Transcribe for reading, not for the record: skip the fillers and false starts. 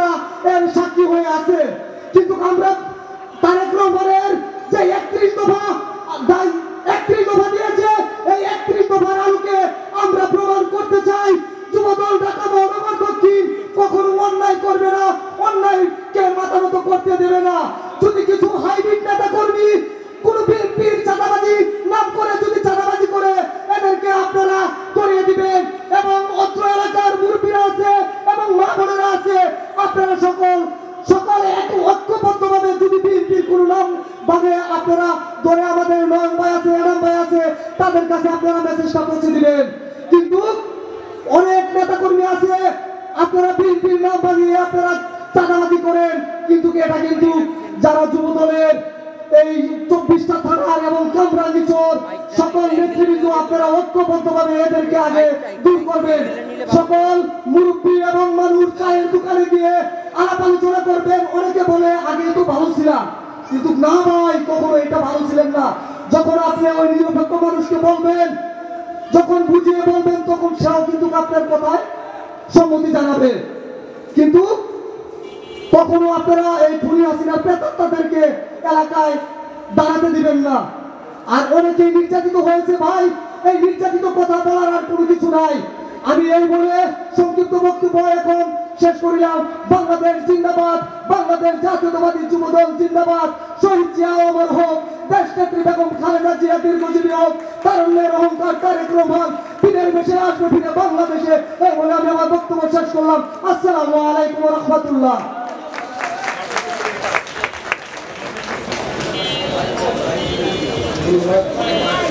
আপনারা এর সাক্ষী হয়ে আছে। কিন্তু আমরা তারেক রহমানের যে 31 দফা দিয়েছে, এই 31 দফার আলোকে আমরা প্রমাণ করতে চাই যুবদল ঢাকা মহানগর দক্ষিণ কখনো অন্যায় করবে না, অন্যায়কে মাথা নত করতে দেবে না। যদি কিছু হাইব্রিড নেতা কর্মী কোন বিএনপির চাঁদাবাজি নাম করে যদি চাঁদাবাজি করে, এদেরকে আপনারা ধরিয়ে দিবেন। এবং অত্র এলাকার মুরব্বীরা আছে এবং মা বোনেরা আছে, আপনারা সকলে এক ঐক্যবদ্ধভাবে যদি বিএনপির কোন নাম ভাবে আপনারা ধরে, আমাদের নয়ন ভাই আছে, এনাম ভাই আছে, তাদের কাছে আপনারা মেসেজটা পৌঁছে দিবেন। কিন্তু অনেক নেতা কর্মী আছে, আপনারা বিএনপির নাম বানিয়ে আপনারা চাঁদাবাজি করেন, কিন্তু এটা কিন্তু যারা যুব দলের এই 24টা থানার এবং কামরাঙ্গীচর সকল নেতৃবৃন্দ আপনারা ঐক্যবদ্ধভাবে এদেরকে আগে দূর করবেন। সকল মুরব্বী এবং মানুষ চায়ের দোকানে গিয়ে আলাপ আলোচনা করবেন। অনেকে বলে আগে তো ভালো ছিলাম, কিন্তু না ভাই, কখনো এটা ভালো ছিলেন না। যখন আপনি ওই নিরপেক্ষ মানুষকে বলবেন, যখন বুঝিয়ে বলবেন, তখন সেও কিন্তু আপনার কথায় সম্মতি জানাবে। কিন্তু কখনো আপনারা এই খুনি হাসিনার প্রেতাত্মাদেরকে এলাকায় দাঁড়াতে দিবেন না। আর অনেকেই নির্যাতিত হয়েছে ভাই, এই নির্যাতিত কথা বলার আর কোনো কিছু নাই। আমি এই বলে সংক্ষিপ্ত বক্তব্য এখন শেষ করিলাম। বাংলাদেশ জিন্দাবাদ, বাংলাদেশ জাতীয়তাবাদী যুবদল জিন্দাবাদ, শহীদ জিয়া অমর হোক, দেশনেত্রী বেগম খালেদা জিয়া দীর্ঘজীবী হোক, তারুণ্যের অহংকার তারেক রহমান দিনের বেশে আসবে ফিরে বাংলাদেশে। এই বলে আমি আমার বক্তব্য শেষ করলাম। আসসালামু আলাইকুম ওয়া রাহমাতুল্লাহ। Thank you.